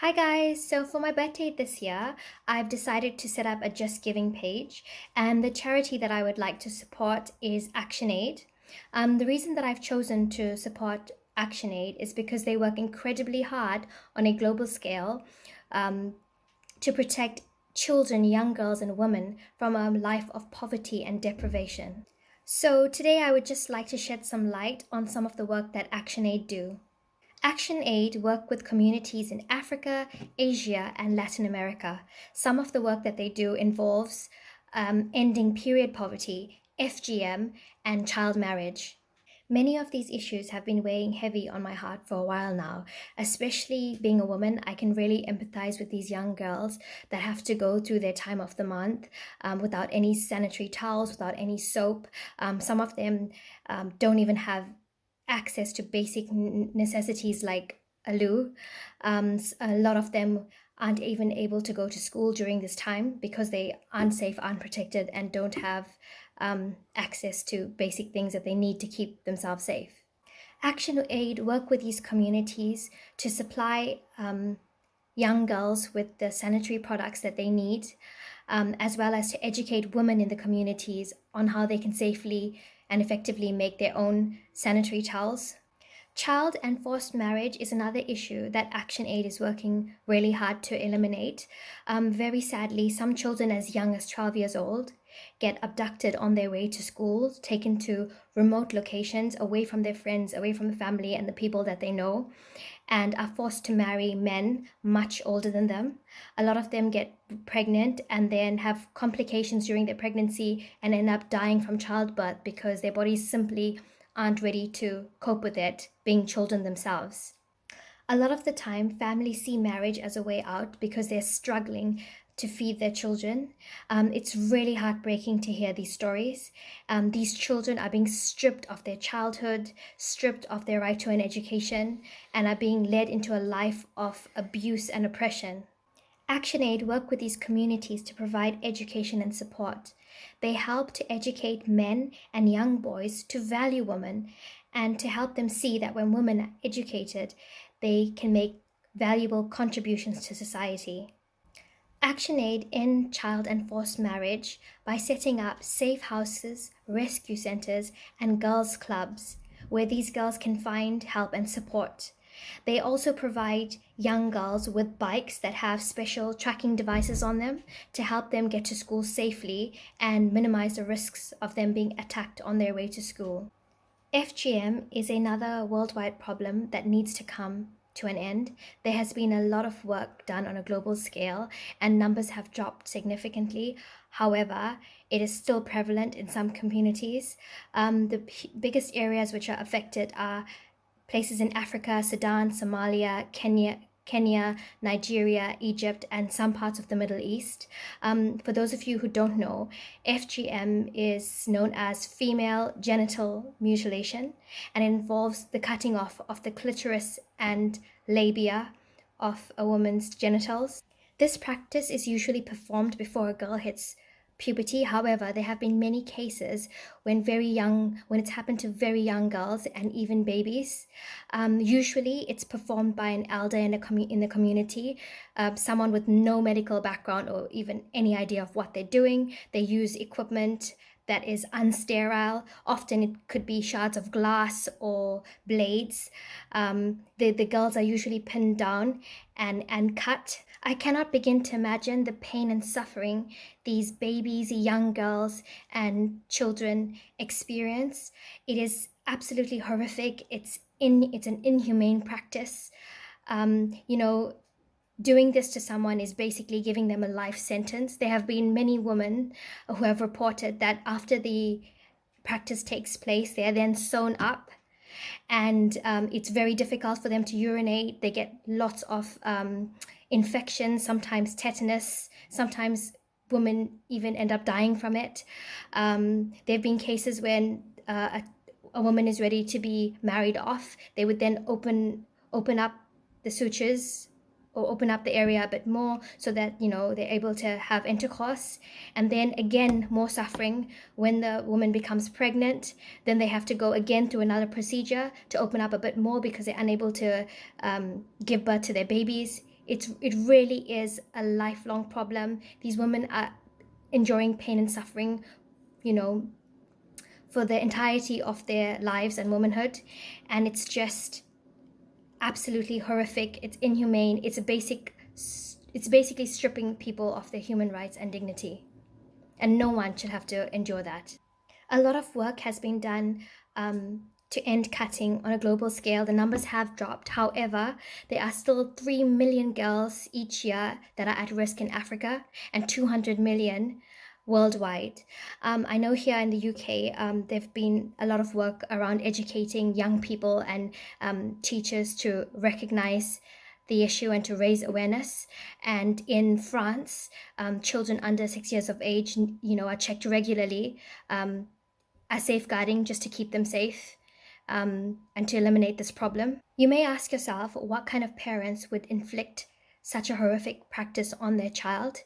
Hi guys, so for my birthday this year, I've decided to set up a Just Giving page, and the charity that I would like to support is ActionAid. The reason that I've chosen to support ActionAid is because they work incredibly hard on a global scale um, to protect children, young girls, and women from a life of poverty and deprivation. So today I would just like to shed some light on some of the work that ActionAid do. ActionAid work with communities in Africa, Asia, and Latin America. Some of the work that they do involves ending period poverty, FGM, and child marriage. Many of these issues have been weighing heavy on my heart for a while now. Especially being a woman, I can really empathize with these young girls that have to go through their time of the month without any sanitary towels, without any soap. Some of them don't even have access to basic necessities like a loo. A lot of them aren't even able to go to school during this time because they aren't safe, unprotected, and don't have access to basic things that they need to keep themselves safe. Action Aid work with these communities to supply young girls with the sanitary products that they need, as well as to educate women in the communities on how they can safely and effectively make their own sanitary towels. Child and forced marriage is another issue that ActionAid is working really hard to eliminate. Very sadly, some children as young as 12 years old get abducted on their way to school, taken to remote locations, away from their friends, away from the family and the people that they know, and are forced to marry men much older than them. A lot of them get pregnant and then have complications during their pregnancy and end up dying from childbirth because their bodies simply aren't ready to cope with it, being children themselves. A lot of the time, families see marriage as a way out because they're struggling to feed their children. It's really heartbreaking to hear these stories. These children are being stripped of their childhood, stripped of their right to an education, and are being led into a life of abuse and oppression. ActionAid work with these communities to provide education and support. They help to educate men and young boys to value women and to help them see that when women are educated, they can make valuable contributions to society. ActionAid end child and forced marriage by setting up safe houses, rescue centers, and girls' clubs where these girls can find help and support. They also provide young girls with bikes that have special tracking devices on them to help them get to school safely and minimize the risks of them being attacked on their way to school. FGM is another worldwide problem that needs to come to an end. There has been a lot of work done on a global scale and numbers have dropped significantly. However, it is still prevalent in some communities. The biggest areas which are affected are places in Africa, Sudan, Somalia, Kenya, Nigeria, Egypt, and some parts of the Middle East. For those of you who don't know, FGM is known as female genital mutilation and involves the cutting off of the clitoris and labia of a woman's genitals. This practice is usually performed before a girl hits puberty. However, there have been many cases when it's happened to very young girls and even babies. Usually, it's performed by an elder in the community, someone with no medical background or even any idea of what they're doing. They use equipment that is unsterile. Often it could be shards of glass or blades. The girls are usually pinned down and cut. I cannot begin to imagine the pain and suffering these babies, young girls, and children experience. It is absolutely horrific. It's an inhumane practice. You know, doing this to someone is basically giving them a life sentence. There have been many women who have reported that after the practice takes place, they are then sewn up and it's very difficult for them to urinate. They get lots of infections, sometimes tetanus, sometimes women even end up dying from it. There have been cases when a woman is ready to be married off. They would then open up the sutures or open up the area a bit more so that they're able to have intercourse. And then again, more suffering when the woman becomes pregnant. Then they have to go again through another procedure to open up a bit more because they're unable to give birth to their babies. It really is a lifelong problem. These women are enduring pain and suffering, you know, for the entirety of their lives and womanhood, and it's just absolutely horrific. It's inhumane. It's basically stripping people of their human rights and dignity, and no one should have to endure that. A lot of work has been done to end cutting on a global scale. The numbers have dropped. However, there are still 3 million girls each year that are at risk in Africa and 200 million worldwide. I know here in the UK, there've been a lot of work around educating young people and teachers to recognize the issue and to raise awareness. And in France, children under 6 years of age, are checked regularly as safeguarding just to keep them safe, and to eliminate this problem. You may ask yourself what kind of parents would inflict such a horrific practice on their child,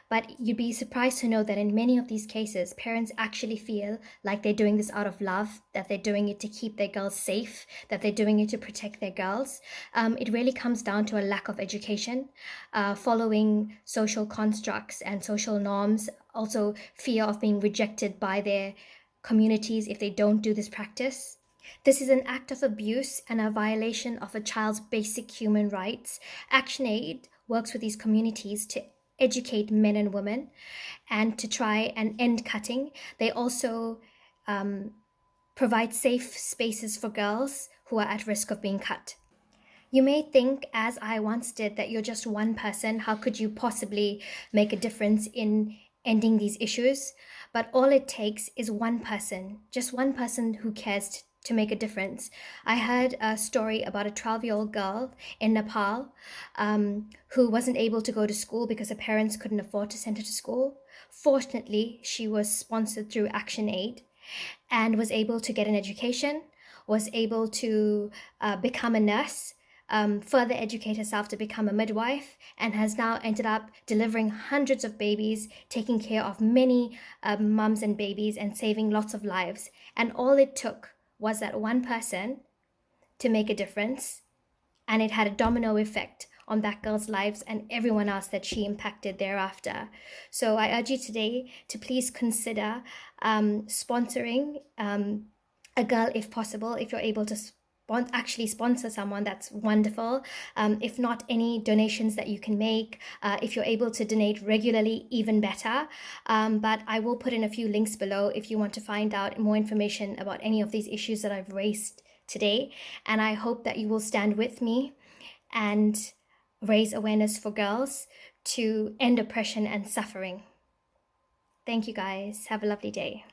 but you'd be surprised to know that in many of these cases, parents actually feel like they're doing this out of love, that they're doing it to keep their girls safe, that they're doing it to protect their girls. It really comes down to a lack of education, following social constructs and social norms, also fear of being rejected by their communities if they don't do this practice. This is an act of abuse and a violation of a child's basic human rights. ActionAid works with these communities to educate men and women and to try and end cutting. They also provide safe spaces for girls who are at risk of being cut. You may think, as I once did, that you're just one person. How could you possibly make a difference in ending these issues? But all it takes is one person, just one person who cares to make a difference. I heard a story about a 12-year-old girl in Nepal who wasn't able to go to school because her parents couldn't afford to send her to school. Fortunately, she was sponsored through ActionAid and was able to get an education, was able to become a nurse, further educate herself to become a midwife, and has now ended up delivering hundreds of babies, taking care of many mums and babies, and saving lots of lives. And all it took was that one person to make a difference, and it had a domino effect on that girl's lives and everyone else that she impacted thereafter. So I urge you today to please consider sponsoring a girl if possible. If you're able to actually sponsor someone, that's wonderful. If not, any donations that you can make, if you're able to donate regularly, even better. But I will put in a few links below if you want to find out more information about any of these issues that I've raised today. And I hope that you will stand with me and raise awareness for girls to end oppression and suffering. Thank you guys. Have a lovely day.